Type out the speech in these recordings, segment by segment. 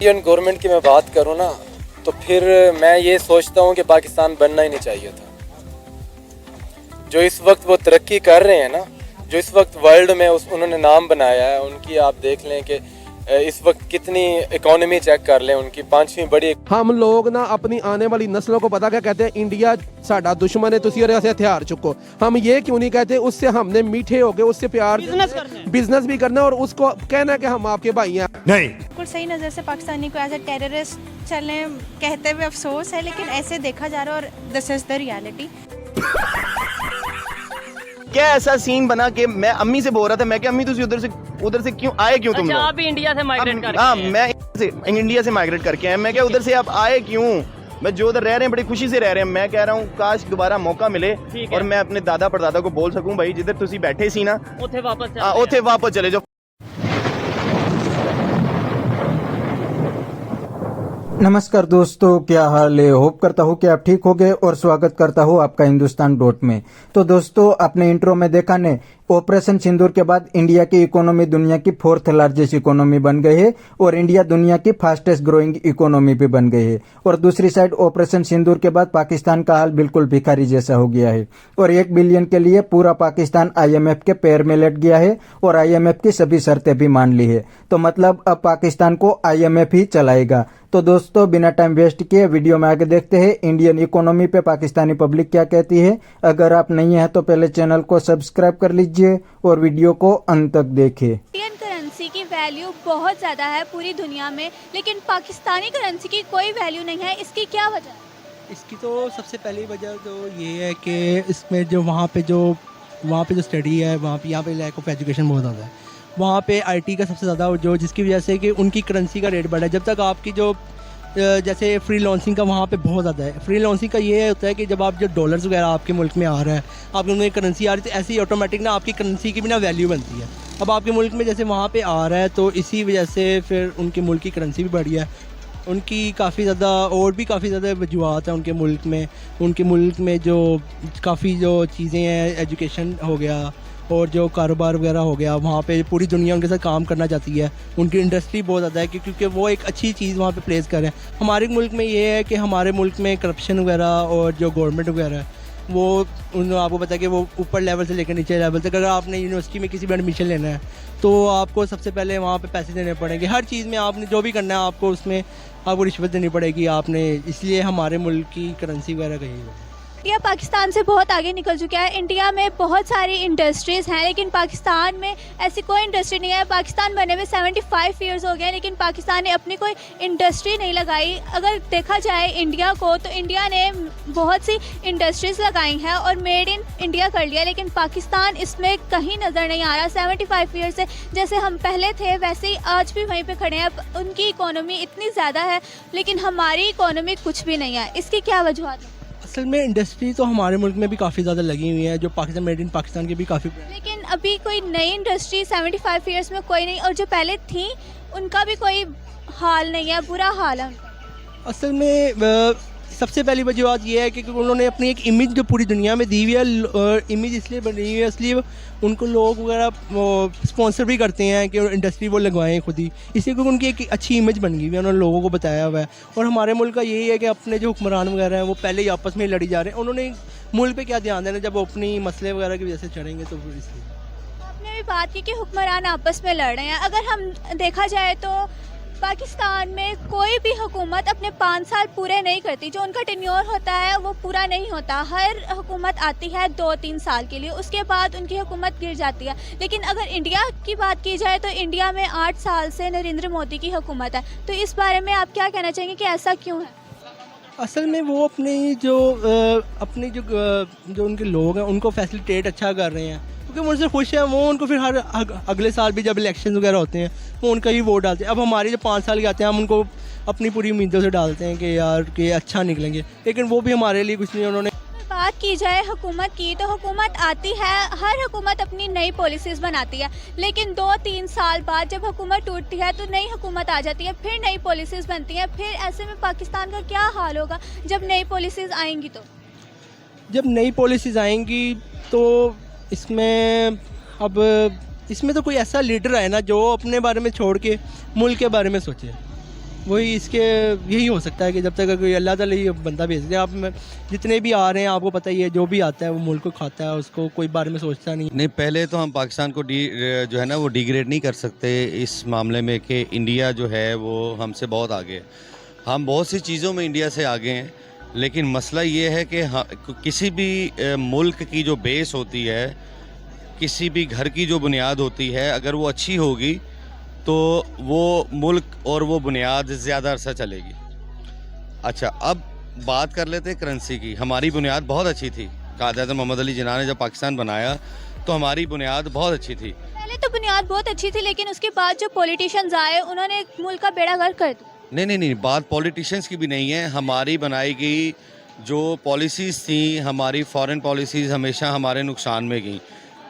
Indian government की मैं बात करूँ ना, तो फिर मैं ये सोचता हूँ कि पाकिस्तान बनना ही नहीं चाहिए था। जो इस वक्त वो तरक्की कर रहे हैं ना, जो इस वक्त वर्ल्ड में उन्होंने नाम बनाया है, उनकी आप देख लें कि इस वक्त कितनी इकोनॉमी चेक कर लें, उनकी 5वीं बड़ी। हम लोग ना अपनी आने वाली नस्लों को पता क्या कहते हैं, इंडिया साडा दुश्मन है, तुसी से हथियार चुको। हम ये क्यों नहीं कहते, उससे हमने मीठे हो गए, उससे प्यार बिजनेस भी करना और उसको कहना कि हम आपके भाई हैं। नहीं, बिल्कुल सही नज़र से पाकिस्तानी को एज ए टेररिस्ट चलने कहते हुए अफसोस है, लेकिन ऐसे देखा जा रहा है और दिस इज द रियलिटी। क्या ऐसा सीन बना कि मैं अम्मी से बोल रहा था, मैं कि अम्मी तुम उधर से क्यों आए, क्यों तुम लोग? आप भी इंडिया से माइग्रेट करके हाँ, मैं इंडिया से माइग्रेट करके आया। मैं क्या उधर से आप आए क्यों? मैं जो उधर रह रहे हैं बड़ी खुशी से रह रहे हैं। मैं कह रहा हूँ काश दोबारा मौका मिले और मैं अपने दादा परदादा को बोल सकूं, भाई जिधर तुसी बैठे सी ना उथे वापस चले जाओ। नमस्कार दोस्तों, क्या हाल है? होप करता हूँ कि आप ठीक होंगे और स्वागत करता हूँ आपका हिंदुस्तान डॉट में। तो दोस्तों, आपने इंट्रो में देखा ने, ऑपरेशन सिंदूर के बाद इंडिया की इकोनॉमी दुनिया की 4th लार्जेस्ट इकोनॉमी बन गई है और इंडिया दुनिया की फास्टेस्ट ग्रोइंग इकोनॉमी भी बन गई है। और दूसरी साइड ऑपरेशन सिंदूर के बाद पाकिस्तान का हाल बिल्कुल भिखारी जैसा हो गया है और 1 बिलियन के लिए पूरा पाकिस्तान IMF के पैर में लेट गया है और IMF की सभी शर्तें भी मान ली है। तो मतलब अब पाकिस्तान को IMF ही चलाएगा। तो दोस्तों, बिना टाइम वेस्ट किए वीडियो में आगे देखते हैं इंडियन इकोनॉमी पे पाकिस्तानी पब्लिक क्या कहती है। अगर आप नहीं हैं तो पहले चैनल को सब्सक्राइब कर लीजिए और वीडियो को अंत तक देखें। इंडियन करेंसी की वैल्यू बहुत ज़्यादा है पूरी दुनिया में, लेकिन पाकिस्तानी करेंसी की कोई वैल्यू नहीं है। इसकी क्या वजह है? इसकी तो सबसे पहली वजह तो ये है कि इसमें जो वहाँ पे जो स्टडी है, यहाँ पे लैक ऑफ एजुकेशन बहुत ज़्यादा है। वहाँ पे IT का सबसे ज़्यादा जो, जिसकी वजह से कि उनकी करेंसी का रेट बढ़ा है। जब तक आपकी जो जैसे फ्री लॉन्सिंग का वहाँ पे बहुत ज़्यादा है। फ्री लॉन्सिंग का ये होता है कि जब आप जो डॉलर्स वगैरह आपके मुल्क में आ रहा है, आपके मुल्क में करेंसी आ रही है, तो ऐसे ही ऑटोमेटिक ना आपकी करेंसी की भी ना वैल्यू बनती है। अब आपके मुल्क में जैसे वहाँ पे आ रहा है, तो इसी वजह से फिर उनके मुल्क की करेंसी भी बढ़ी है। उनकी काफ़ी ज़्यादा वजूहत है उनके मुल्क में जो काफ़ी जो चीज़ें हैं, एजुकेशन हो गया और जो कारोबार वगैरह हो गया, वहाँ पे पूरी दुनिया उनके साथ काम करना चाहती है। उनकी इंडस्ट्री बहुत ज़्यादा है क्योंकि वो एक अच्छी चीज़ वहाँ पे प्लेस कर रहे हैं। हमारे मुल्क में ये है कि हमारे मुल्क में करप्शन वगैरह और जो गवर्नमेंट वगैरह है, वो आपको पता है कि वो ऊपर लेवल से लेकर नीचे लेवल तक, अगर आपने यूनिवर्सिटी में किसी भी एडमिशन लेना है तो आपको सबसे पहले वहाँ पे पैसे देने पड़ेंगे। हर चीज़ में आपने जो भी करना है आपको उसमें आपको रिश्वत देनी पड़ेगी आपने, इसलिए हमारे मुल्क की करेंसी वगैरह कही है। इंडिया पाकिस्तान से बहुत आगे निकल चुका है। इंडिया में बहुत सारी इंडस्ट्रीज़ हैं, लेकिन पाकिस्तान में ऐसी कोई इंडस्ट्री नहीं है। पाकिस्तान बने में 75 ईयर्स हो गए, लेकिन पाकिस्तान ने अपनी कोई इंडस्ट्री नहीं लगाई। अगर देखा जाए इंडिया को, तो इंडिया ने बहुत सी इंडस्ट्रीज़ लगाई हैं और मेड इन इंडिया कर लिया, लेकिन पाकिस्तान इसमें कहीं नज़र नहीं आ रहा। 75 ईयर्स से जैसे हम पहले थे वैसे ही आज भी वहीं पर खड़े हैं। उनकी इकोनॉमी इतनी ज़्यादा है, लेकिन हमारी इकोनॉमी कुछ भी नहीं है। इसकी क्या वजूहत है? असल में इंडस्ट्री तो हमारे मुल्क में भी काफ़ी ज़्यादा लगी हुई है, जो पाकिस्तान मेड इन पाकिस्तान की भी काफ़ी, लेकिन अभी कोई नई इंडस्ट्री 75 ईयर्स में कोई नहीं, और जो पहले थी उनका भी कोई हाल नहीं है, बुरा हाल है उनका। असल में सबसे पहली वजह ये है कि उन्होंने अपनी एक इमेज जो पूरी दुनिया में दी हुई है, इमेज इसलिए बनी हुई है, इसलिए उनको लोग वगैरह स्पॉन्सर भी करते हैं कि इंडस्ट्री वो लगवाएं खुद ही, इसलिए क्योंकि उनकी एक अच्छी इमेज बन गई हुई है, उन्होंने लोगों को बताया हुआ है। और हमारे मुल्क का यही है कि अपने जो हुक्मरान वगैरह हैं वो पहले ही आपस में लड़ी जा रहे हैं। उन्होंने मुल्क पे क्या ध्यान देना जब वो अपनी मसले वगैरह की वजह से चढ़ेंगे, तो फिर इसलिए आपने भी बात की कि हुक्मरान आपस में लड़ रहे हैं। अगर हम देखा जाए तो पाकिस्तान में कोई भी हुकूमत अपने 5 साल पूरे नहीं करती। जो उनका टेन्योर होता है वो पूरा नहीं होता। हर हुकूमत आती है 2-3 साल के लिए, उसके बाद उनकी हुकूमत गिर जाती है। लेकिन अगर इंडिया की बात की जाए तो इंडिया में 8 साल से नरेंद्र मोदी की हुकूमत है। तो इस बारे में आप क्या कहना चाहेंगे कि ऐसा क्यों है? असल में वो अपने जो उनके लोग हैं उनको फैसिलिटेट अच्छा कर रहे हैं क्योंकि वो उनसे खुश है। वो उनको फिर हर अगले साल भी जब इलेक्शन वगैरह होते हैं वो उनका ही वोट डालते हैं। अब हमारे जो 5 साल के आते हैं हम उनको अपनी पूरी उम्मीदों से डालते हैं कि यार कि अच्छा निकलेंगे, लेकिन वो भी हमारे लिए कुछ नहीं। उन्होंने बात की जाए हुकूमत की, तो हुकूमत आती है, हर हुकूमत अपनी नई पॉलिसीज़ बनाती है, लेकिन 2-3 साल बाद जब हुकूमत टूटती है तो नई हुकूमत आ जाती है, फिर नई पॉलिसीज़ बनती हैं। फिर ऐसे में पाकिस्तान का क्या हाल होगा जब नई पॉलिसीज़ आएंगी? तो जब नई पॉलिसीज़ आएंगी तो इसमें तो कोई ऐसा लीडर आए ना जो अपने बारे में छोड़ के मुल्क के बारे में सोचे। वही इसके यही हो सकता है कि जब तक कोई अल्लाह ताला ये बंदा भेज दे, आप जितने भी आ रहे हैं आपको पता ही है, जो भी आता है वो मुल्क को खाता है, उसको कोई बारे में सोचता नहीं। नहीं, पहले तो हम पाकिस्तान को जो है ना वो डिग्रेड नहीं कर सकते इस मामले में कि इंडिया जो है वो हमसे बहुत आगे है। हम बहुत सी चीज़ों में इंडिया से आगे हैं, लेकिन मसला ये है कि किसी भी मुल्क की जो बेस होती है, किसी भी घर की जो बुनियाद होती है, अगर वो अच्छी होगी तो वो मुल्क और वो बुनियाद ज़्यादा अरसा चलेगी। अच्छा, अब बात कर लेते हैं करेंसी की। हमारी बुनियाद बहुत अच्छी थी। कायद मोहम्मद अली जिन्ना ने जब पाकिस्तान बनाया तो हमारी बुनियाद बहुत अच्छी थी। पहले तो बुनियाद बहुत अच्छी थी, लेकिन उसके बाद जो पॉलिटिशियंस आए उन्होंने मुल्क का बेड़ा गर्क कर दिया। नहीं, बात पॉलिटिशियंस की भी नहीं है। हमारी बनाई गई जो पॉलिसीज़ थी, हमारी फॉरेन पॉलिसीज़ हमेशा हमारे नुकसान में गई।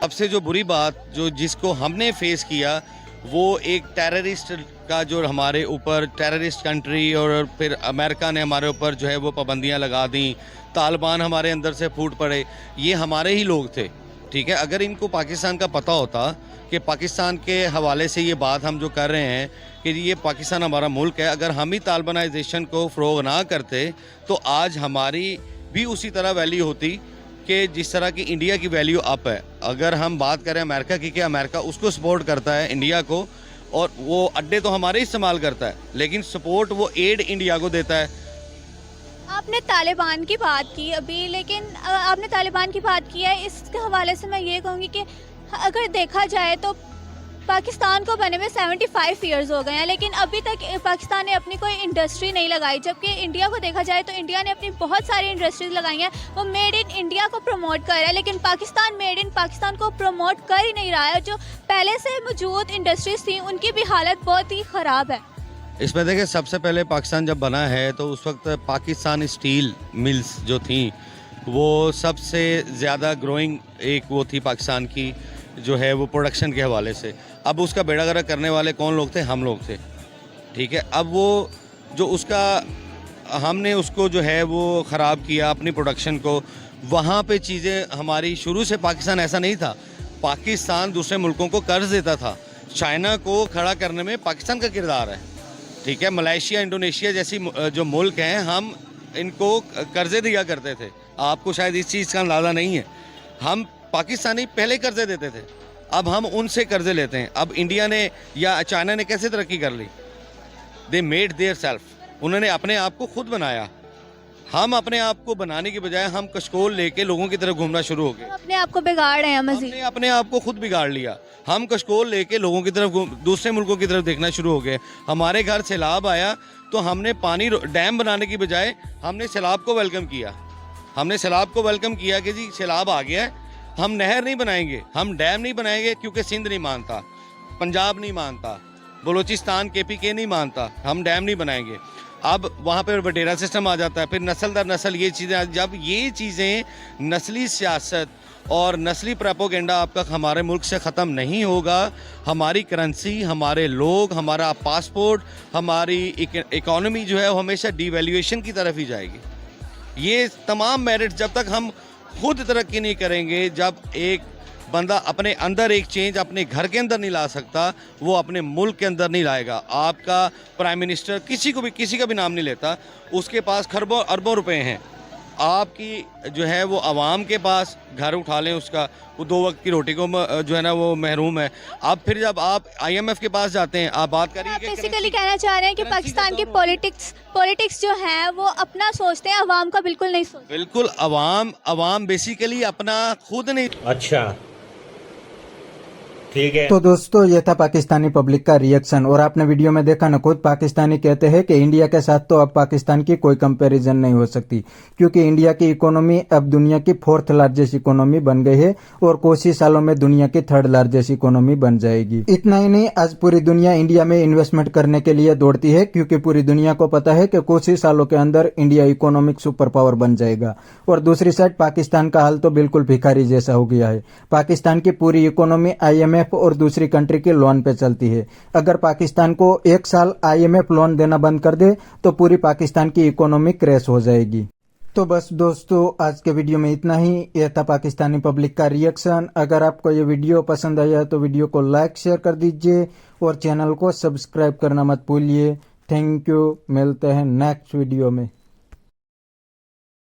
सबसे जो बुरी बात जिसको हमने फेस किया वो एक टेररिस्ट का, जो हमारे ऊपर टेररिस्ट कंट्री, और फिर अमेरिका ने हमारे ऊपर जो है वो पाबंदियां लगा दी, तालिबान हमारे अंदर से फूट पड़े। ये हमारे ही लोग थे, ठीक है। अगर इनको पाकिस्तान का पता होता कि पाकिस्तान के हवाले से ये बात हम जो कर रहे हैं कि ये पाकिस्तान हमारा मुल्क है, अगर हम ही तालिबानाइजेशन को फ़रोग़ ना करते तो आज हमारी भी उसी तरह वैल्यू होती कि जिस तरह की इंडिया की वैल्यू अप है। अगर हम बात करें अमेरिका की, कि अमेरिका उसको सपोर्ट करता है इंडिया को, और वो अड्डे तो हमारे इस्तेमाल करता है, लेकिन सपोर्ट वो एड इंडिया को देता है। आपने तालिबान की बात की अभी, लेकिन आपने तालिबान की बात की है, इसके हवाले से मैं ये कहूँगी कि अगर देखा जाए तो पाकिस्तान को बने में 75 ईयर्स हो गए हैं, लेकिन अभी तक पाकिस्तान ने अपनी कोई इंडस्ट्री नहीं लगाई। जबकि इंडिया को देखा जाए तो इंडिया ने अपनी बहुत सारी इंडस्ट्रीज लगाई हैं, वो मेड इन इंडिया को प्रमोट कर रहा है, लेकिन पाकिस्तान मेड इन पाकिस्तान को प्रमोट कर ही नहीं रहा है। जो पहले से मौजूद इंडस्ट्रीज थी उनकी भी हालत बहुत ही ख़राब है। इसमें देखिए, सबसे पहले पाकिस्तान जब बना है तो उस वक्त पाकिस्तान स्टील मिल्स जो थी वो सबसे ज़्यादा ग्रोइंग एक वो थी पाकिस्तान की, जो है वो प्रोडक्शन के हवाले से। अब उसका बेड़ा गर्क करने वाले कौन लोग थे? हम लोग थे, ठीक है। अब वो जो उसका हमने उसको जो है वो ख़राब किया अपनी प्रोडक्शन को। वहाँ पे चीज़ें हमारी शुरू से, पाकिस्तान ऐसा नहीं था। पाकिस्तान दूसरे मुल्कों को कर्ज देता था। चाइना को खड़ा करने में पाकिस्तान का किरदार है, ठीक है। मलेशिया, इंडोनेशिया जैसी जो मुल्क हैं, हम इनको कर्जे दिया करते थे। आपको शायद इस चीज़ का अंदाज़ा नहीं है। हम पाकिस्तानी पहले कर्जे देते थे, अब हम उनसे कर्जे लेते हैं। अब इंडिया ने या चाइना ने कैसे तरक्की कर ली? दे मेड देयर सेल्फ, उन्होंने अपने आप को खुद बनाया। हम अपने आप को बनाने की बजाय हम कशकोल लेके लोगों की तरफ घूमना शुरू हो गए। अपने आप को बिगाड़ रहे हैं मजीद। हमने अपने आप को खुद बिगाड़ लिया। हम कशकोल लेके लोगों की तरफ, दूसरे मुल्कों की तरफ देखना शुरू हो गए। हमारे घर सैलाब आया तो हमने पानी डैम बनाने की बजाय हमने सैलाब को वेलकम किया। हमने सैलाब को वेलकम किया कि जी सैलाब आ गया है, हम नहर नहीं बनाएंगे, हम डैम नहीं बनाएंगे, क्योंकि सिंध नहीं मानता, पंजाब नहीं मानता, बलूचिस्तान KPK नहीं मानता, हम डैम नहीं बनाएंगे। अब वहाँ पर वडेरा सिस्टम आ जाता है, फिर नस्ल दर नस्ल ये चीज़ें। जब ये चीज़ें, नस्ली सियासत और नस्ली प्रोपेगेंडा आपका हमारे मुल्क से ख़त्म नहीं होगा, हमारी करेंसी, हमारे लोग, हमारा पासपोर्ट, हमारी इकॉनमी जो है वो हमेशा डिवैल्यूएशन की तरफ ही जाएगी। ये तमाम मेरिट जब तक हम खुद तरक्की नहीं करेंगे, जब एक बंदा अपने अंदर एक चेंज अपने घर के अंदर नहीं ला सकता, वो अपने मुल्क के अंदर नहीं लाएगा। आपका प्राइम मिनिस्टर किसी का भी नाम नहीं लेता, उसके पास खरबों अरबों रुपए हैं। आपकी जो है वो आवाम के पास घर उठा लें उसका, वो 2 वक्त की रोटी को जो है ना वो महरूम है। अब फिर जब आप IMF के पास जाते हैं, आप बात करिए आप बेसिकली कहना चाह रहे हैं कि पाकिस्तान की पॉलिटिक्स जो है वो अपना सोचते हैं, अवाम का बिल्कुल नहीं सोचते। बिल्कुल, अवाम बेसिकली अपना खुद नहीं। अच्छा, ठीक है। तो दोस्तों, ये था पाकिस्तानी पब्लिक का रिएक्शन। और आपने वीडियो में देखा ना, खुद पाकिस्तानी कहते हैं कि इंडिया के साथ तो अब पाकिस्तान की कोई कंपैरिजन नहीं हो सकती, क्योंकि इंडिया की इकोनॉमी अब दुनिया की 4th लार्जेस्ट इकोनॉमी बन गई है और कुछ ही सालों में दुनिया की 3rd लार्जेस्ट इकोनॉमी बन जाएगी। इतना ही नहीं, आज पूरी दुनिया इंडिया में इन्वेस्टमेंट करने के लिए दौड़ती है, क्योंकि पूरी दुनिया को पता है कि कुछ ही सालों के अंदर इंडिया इकोनॉमिक सुपर पावर बन जाएगा। और दूसरी साइड पाकिस्तान का हाल तो बिल्कुल भिखारी जैसा हो गया है। पाकिस्तान की पूरी इकोनॉमी IMF और दूसरी कंट्री के लोन पे चलती है। अगर पाकिस्तान को 1 साल IMF लोन देना बंद कर दे तो पूरी पाकिस्तान की इकोनॉमी क्रैश हो जाएगी। तो बस दोस्तों, आज के वीडियो में इतना ही। यह था पाकिस्तानी पब्लिक का रिएक्शन। अगर आपको ये वीडियो पसंद आया तो वीडियो को लाइक शेयर कर दीजिए और चैनल को सब्सक्राइब करना मत भूलिए। थैंक यू, मिलते हैं नेक्स्ट वीडियो में।